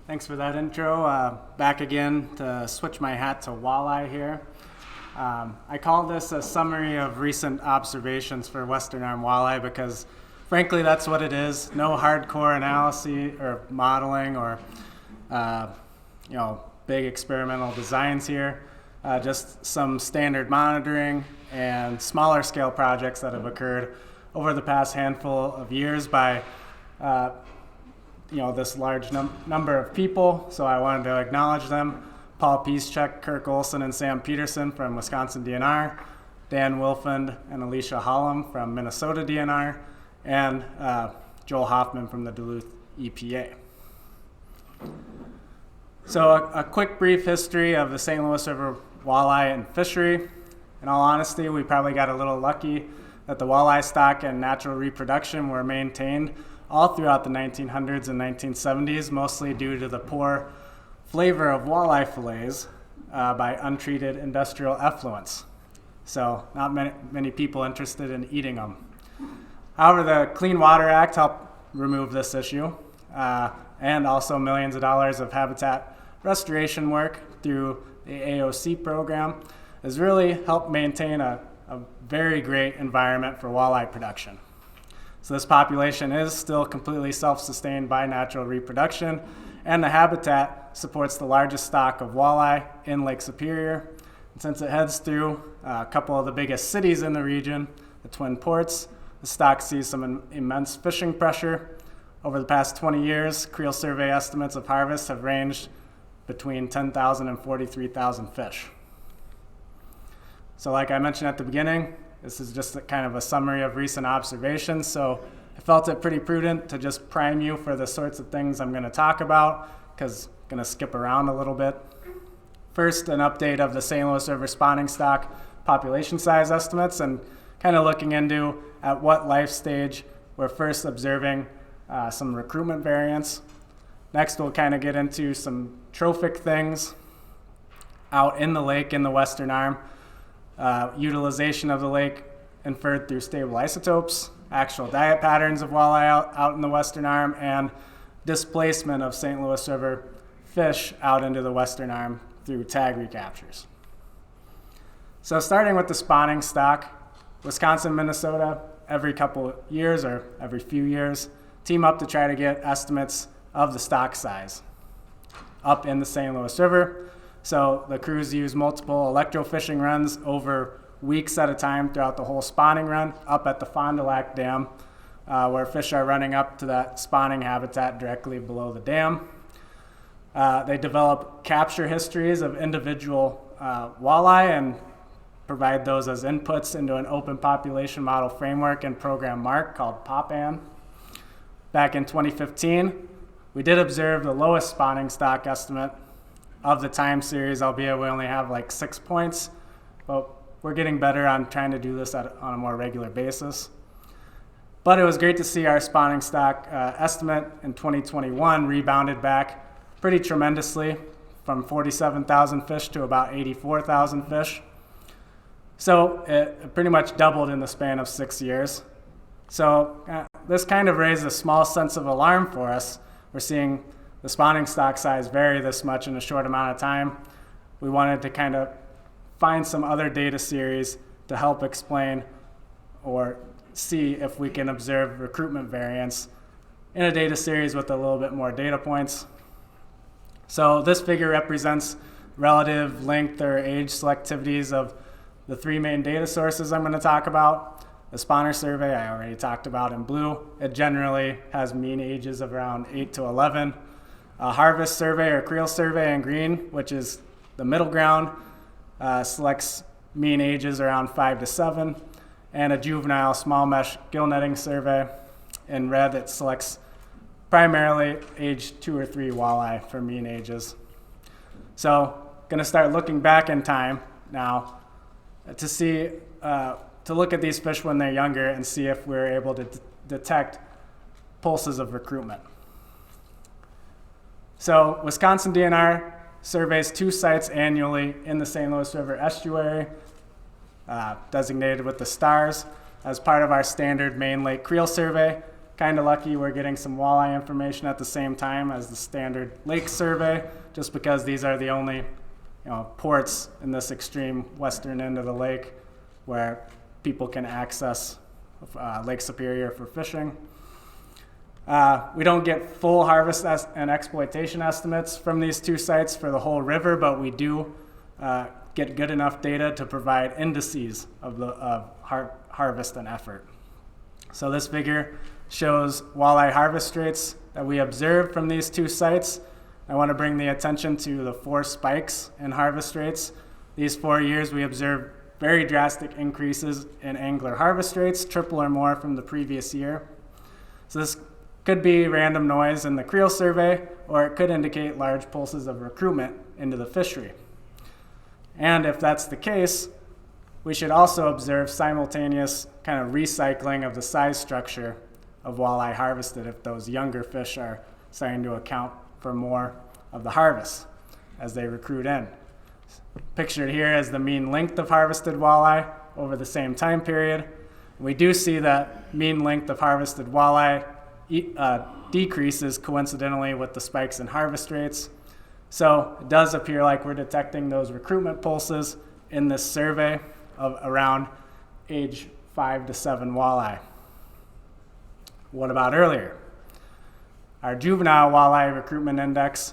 Thanks for that intro. Back again to switch my hat to walleye here. I call this a summary of recent observations for Western Arm walleye because, frankly, that's what it is. No hardcore analysis or modeling or big experimental designs here. Just some standard monitoring and smaller scale projects that have occurred over the past handful of years by this large number of people, so I wanted to acknowledge them. Paul Pieschek, Kirk Olson, and Sam Peterson from Wisconsin DNR, Dan Wilfund and Alicia Hollum from Minnesota DNR, and Joel Hoffman from the Duluth EPA. So a quick brief history of the St. Louis River walleye and fishery. In all honesty, we probably got a little lucky that the walleye stock and natural reproduction were maintained all throughout the 1900s and 1970s, mostly due to the poor flavor of walleye fillets by untreated industrial effluents. So not many people interested in eating them. However, the Clean Water Act helped remove this issue, and also millions of dollars of habitat restoration work through the AOC program has really helped maintain a very great environment for walleye production. So this population is still completely self-sustained by natural reproduction, and the habitat supports the largest stock of walleye in Lake Superior. And since it heads through a couple of the biggest cities in the region, the Twin Ports, the stock sees some immense fishing pressure. Over the past 20 years, Creel survey estimates of harvest have ranged between 10,000 and 43,000 fish. So like I mentioned at the beginning, this is just kind of a summary of recent observations, so I felt it pretty prudent to just prime you for the sorts of things I'm going to talk about, because I'm going to skip around a little bit. First, an update of the St. Louis River spawning stock population size estimates, and kind of looking into at what life stage we're first observing some recruitment variance. Next, we'll kind of get into some trophic things out in the lake in the Western Arm. Utilization of the lake inferred through stable isotopes, actual diet patterns of walleye out in the Western Arm, and displacement of St. Louis River fish out into the Western Arm through tag recaptures. So starting with the spawning stock, Wisconsin, Minnesota, every couple years or every few years, team up to try to get estimates of the stock size up in the St. Louis River. So the crews use multiple electrofishing runs over weeks at a time throughout the whole spawning run up at the Fond du Lac Dam, where fish are running up to that spawning habitat directly below the dam. They develop capture histories of individual walleye and provide those as inputs into an open population model framework and program mark called POPAN. Back in 2015, we did observe the lowest spawning stock estimate of the time series, albeit we only have like 6 points, but we're getting better on trying to do this on a more regular basis. But it was great to see our spawning stock estimate in 2021 rebounded back pretty tremendously from 47,000 fish to about 84,000 fish. So it pretty much doubled in the span of 6 years. So this kind of raised a small sense of alarm for us. We're seeing the spawning stock size vary this much in a short amount of time. We wanted to kind of find some other data series to help explain or see if we can observe recruitment variance in a data series with a little bit more data points. So this figure represents relative length or age selectivities of the three main data sources I'm going to talk about. The spawner survey I already talked about in blue. It generally has mean ages of around 8 to 11. A harvest survey or creel survey in green, which is the middle ground, selects mean ages around 5 to 7. And a juvenile small mesh gill netting survey in red that selects primarily age 2 or 3 walleye for mean ages. So going to start looking back in time now to see, to look at these fish when they're younger and see if we're able to detect pulses of recruitment. So Wisconsin DNR surveys 2 sites annually in the St. Louis River estuary, designated with the stars, as part of our standard Main Lake Creel survey kind of lucky we're getting some walleye information at the same time as the standard lake survey, just because these are the only ports in this extreme western end of the lake where people can access Lake Superior for fishing. We don't get full harvest and exploitation estimates from these two sites for the whole river, but we do get good enough data to provide indices of harvest and effort. So this figure shows walleye harvest rates that we observed from these two sites. I want to bring the attention to the 4 spikes in harvest rates. These 4 years we observed very drastic increases in angler harvest rates, triple or more from the previous year. So this could be random noise in the creel survey, or it could indicate large pulses of recruitment into the fishery. And if that's the case, we should also observe simultaneous kind of recycling of the size structure of walleye harvested if those younger fish are starting to account for more of the harvest as they recruit in. Pictured here is the mean length of harvested walleye over the same time period. We do see that mean length of harvested walleye decreases coincidentally with the spikes in harvest rates. So it does appear like we're detecting those recruitment pulses in this survey of around age 5 to 7 walleye. What about earlier? Our juvenile walleye recruitment index,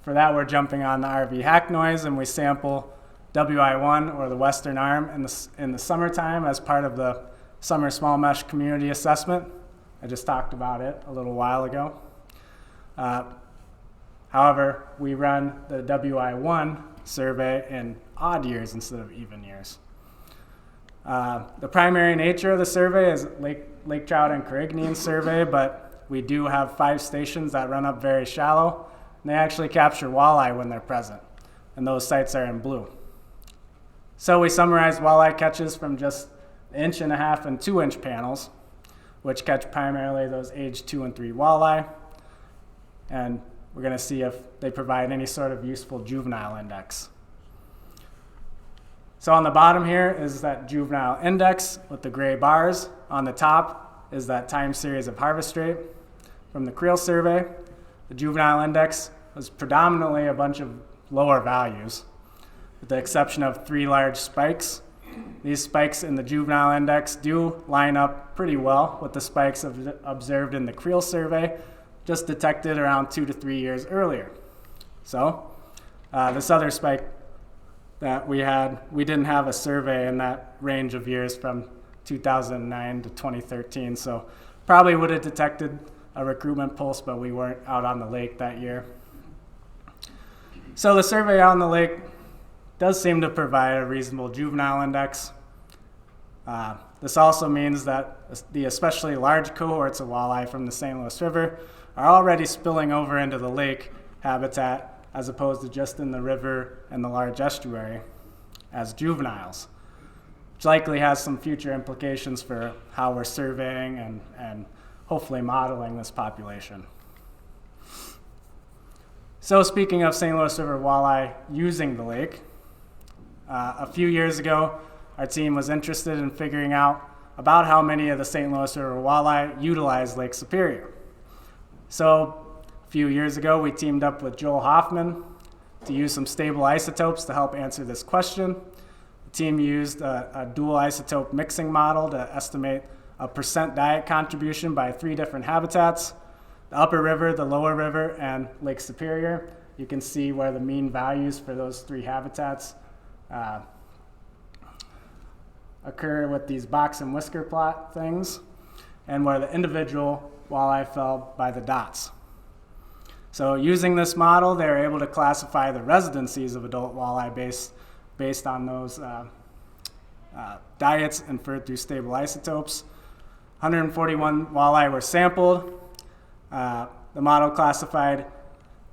for that we're jumping on the RV hack noise, and we sample WI1 or the Western Arm in the summertime as part of the summer small mesh community assessment. I just talked about it a little while ago. However, we run the WI1 survey in odd years instead of even years. The primary nature of the survey is lake trout and Carignan survey, but we do have 5 stations that run up very shallow, and they actually capture walleye when they're present, and those sites are in blue. So we summarize walleye catches from just 1.5 and 2-inch panels, which catch primarily those age 2 and 3 walleye, and we're going to see if they provide any sort of useful juvenile index. So on the bottom here is that juvenile index with the gray bars. On the top is that time series of harvest rate. From the creel survey, the juvenile index was predominantly a bunch of lower values, with the exception of 3 large spikes. These spikes in the juvenile index do line up pretty well with the spikes observed in the creel survey, just detected around 2 to 3 years earlier. So this other spike that we didn't have a survey in that range of years from 2009 to 2013, so probably would have detected a recruitment pulse, but we weren't out on the lake that year. So the survey on the lake does seem to provide a reasonable juvenile index. This also means that the especially large cohorts of walleye from the St. Louis River are already spilling over into the lake habitat as opposed to just in the river and the large estuary as juveniles, which likely has some future implications for how we're surveying and hopefully modeling this population. So speaking of St. Louis River walleye using the lake, a few years ago, our team was interested in figuring out about how many of the St. Louis River walleye utilize Lake Superior. So a few years ago, we teamed up with Joel Hoffman to use some stable isotopes to help answer this question. The team used a dual isotope mixing model to estimate a percent diet contribution by 3 different habitats: the upper river, the lower river, and Lake Superior. You can see where the mean values for those 3 habitats occur with these box and whisker plot things, and where the individual walleye fell by the dots. So using this model, they were able to classify the residencies of adult walleye based on those diets inferred through stable isotopes. 141 walleye were sampled. The model classified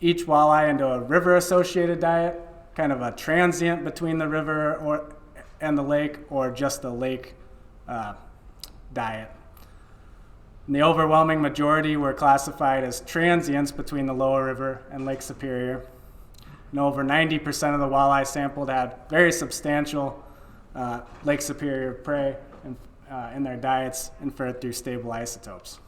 each walleye into a river-associated diet, kind of a transient between the river and the lake, or just a lake diet. And the overwhelming majority were classified as transients between the lower river and Lake Superior. And over 90% of the walleye sampled had very substantial Lake Superior prey in their diets inferred through stable isotopes.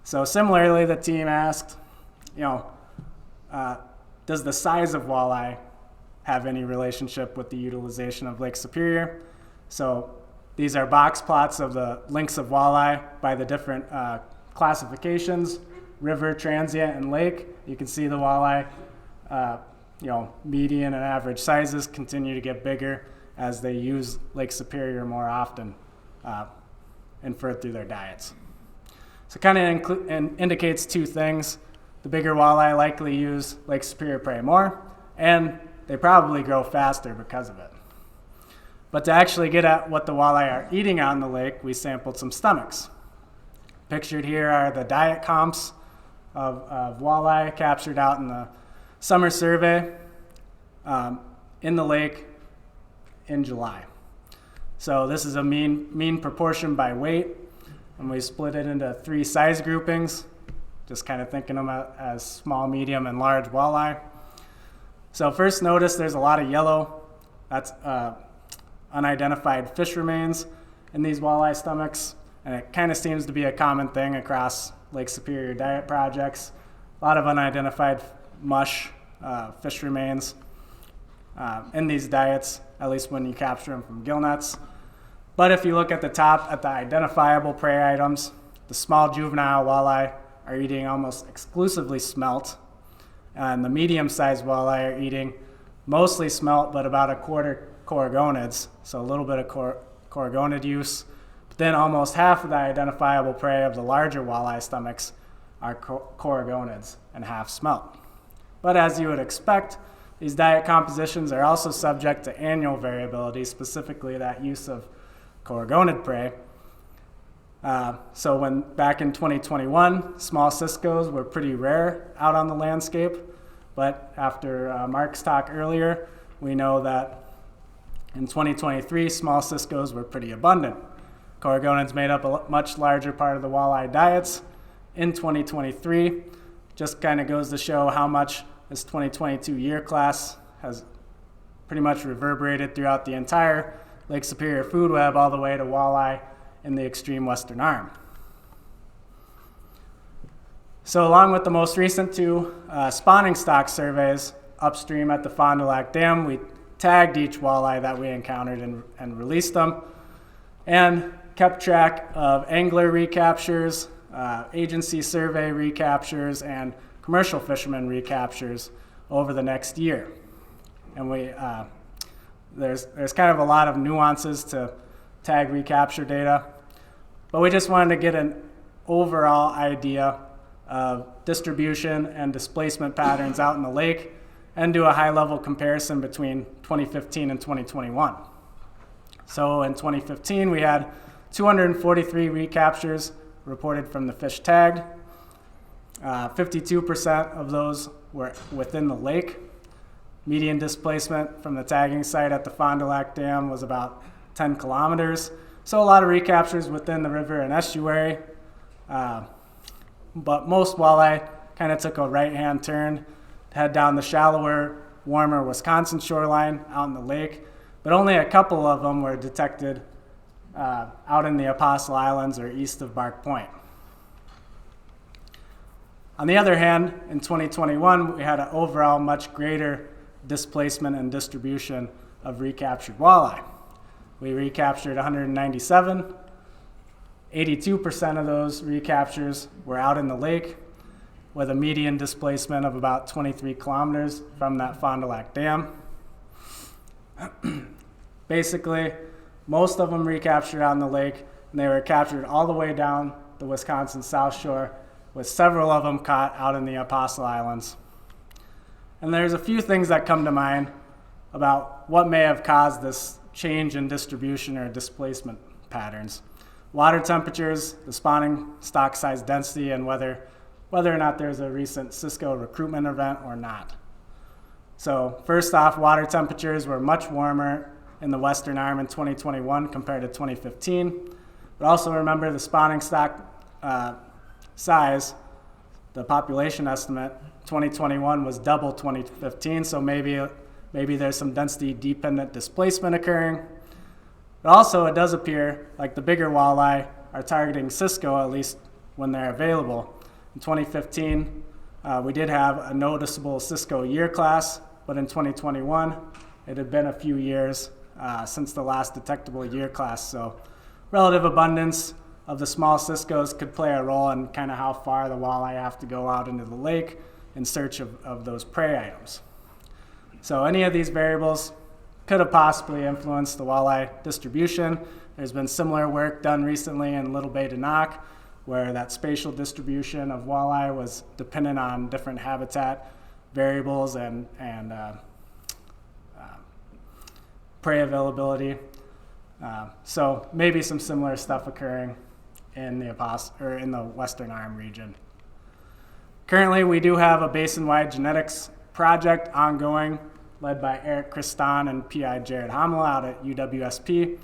So similarly, the team asked, does the size of walleye have any relationship with the utilization of Lake Superior? So these are box plots of the lengths of walleye by the different classifications, river, transient, and lake. You can see the walleye, median and average sizes continue to get bigger as they use Lake Superior more often, inferred through their diets. So it kind of indicates two things. The bigger walleye likely use Lake Superior prey more, and they probably grow faster because of it. But to actually get at what the walleye are eating out in the lake, we sampled some stomachs. Pictured here are the diet comps of walleye captured out in the summer survey in the lake in July. So this is a mean proportion by weight, and we split it into 3 size groupings, just kind of thinking of them as small, medium, and large walleye. So first notice there's a lot of yellow. That's unidentified fish remains in these walleye stomachs, and it kind of seems to be a common thing across Lake Superior diet projects. A lot of unidentified mush fish remains in these diets, at least when you capture them from gill nets. But if you look at the top at the identifiable prey items, the small juvenile walleye are eating almost exclusively smelt, and the medium-sized walleye are eating mostly smelt, but about a quarter coregonids, so a little bit of coregonid use. But then almost half of the identifiable prey of the larger walleye stomachs are coregonids and half smelt. But as you would expect, these diet compositions are also subject to annual variability, specifically that use of coregonid prey. So when back in 2021, small ciscos were pretty rare out on the landscape, but after Mark's talk earlier, we know that in 2023, small ciscos were pretty abundant. Coregonids made up a much larger part of the walleye diets in 2023. Just kind of goes to show how much this 2022 year class has pretty much reverberated throughout the entire Lake Superior food web all the way to walleye in the extreme western arm. So along with the most recent 2 spawning stock surveys upstream at the Fond du Lac Dam, we tagged each walleye that we encountered and released them, and kept track of angler recaptures, agency survey recaptures, and commercial fishermen recaptures over the next year. And there's kind of a lot of nuances to tag recapture data, but we just wanted to get an overall idea of distribution and displacement patterns out in the lake and do a high-level comparison between 2015 and 2021. So in 2015, we had 243 recaptures reported from the fish tagged. 52% of those were within the lake. Median displacement from the tagging site at the Fond du Lac Dam was about 10 kilometers. So a lot of recaptures within the river and estuary. But most walleye kind of took a right-hand turn to head down the shallower, warmer Wisconsin shoreline out in the lake. But only a couple of them were detected out in the Apostle Islands or east of Bark Point. On the other hand, in 2021, we had an overall much greater displacement and distribution of recaptured walleye. We recaptured 197. 82% of those recaptures were out in the lake, with a median displacement of about 23 kilometers from that Fond du Lac Dam. Basically, most of them recaptured out in the lake, and they were captured all the way down the Wisconsin South Shore, with several of them caught out in the Apostle Islands. And there's a few things that come to mind about what may have caused this change in distribution or displacement patterns. Water temperatures, the spawning stock size density, and whether or not there's a recent Cisco recruitment event or not. So first off, water temperatures were much warmer in the western arm in 2021 compared to 2015. But also remember the spawning stock size, the population estimate, 2021 was double 2015, so maybe there's some density-dependent displacement occurring. But also it does appear like the bigger walleye are targeting Cisco, at least when they're available. In 2015, we did have a noticeable Cisco year class, but in 2021, it had been a few years since the last detectable year class, so relative abundance of the small Ciscos could play a role in kind of how far the walleye have to go out into the lake in search of those prey items. So any of these variables could have possibly influenced the walleye distribution. There's been similar work done recently in Little Bay de Noc, where that spatial distribution of walleye was dependent on different habitat variables and prey availability. So maybe some similar stuff occurring in the Western Arm region. Currently, we do have a basin-wide genetics project ongoing, led by Eric Christon and PI Jared Hamel out at UWSP.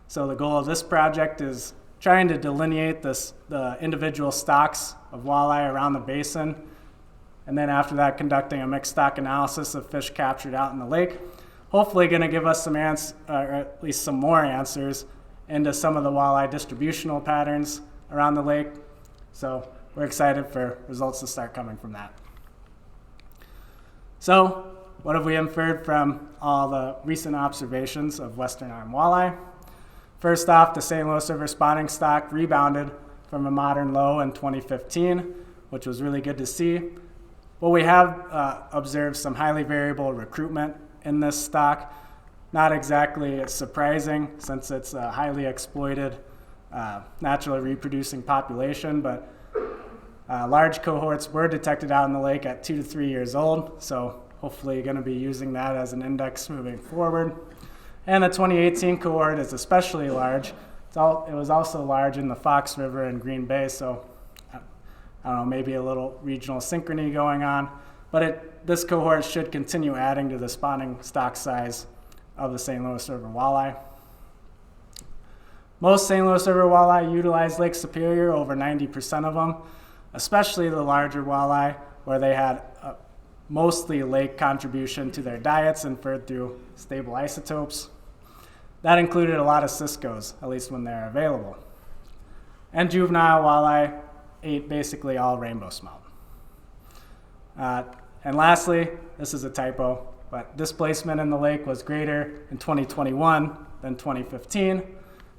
So the goal of this project is trying to delineate the individual stocks of walleye around the basin, and then after that, conducting a mixed stock analysis of fish captured out in the lake. Hopefully going to give us some or at least some more answers into some of the walleye distributional patterns around the lake. So we're excited for results to start coming from that. So what have we inferred from all the recent observations of Western Arm walleye? First off, the St. Louis River spawning stock rebounded from a modern low in 2015, which was really good to see. But we have observed some highly variable recruitment in this stock. Not exactly surprising since it's a highly exploited, naturally reproducing population, but large cohorts were detected out in the lake at 2 to 3 years old, so hopefully you're going to be using that as an index moving forward. And the 2018 cohort is especially large. It was also large in the Fox River and Green Bay, so I don't know, maybe a little regional synchrony going on. But this cohort should continue adding to the spawning stock size of the St. Louis River walleye. Most St. Louis River walleye utilize Lake Superior, over 90% of them, especially the larger walleye, where they had mostly lake contribution to their diets inferred through stable isotopes. That included a lot of Ciscos, at least when they're available. And juvenile walleye ate basically all rainbow smelt. And lastly, this is a typo, but displacement in the lake was greater in 2021 than 2015.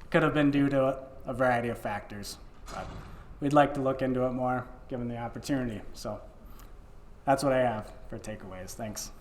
Could have been due to a variety of factors, but we'd like to look into it more given the opportunity. So that's what I have for takeaways. Thanks.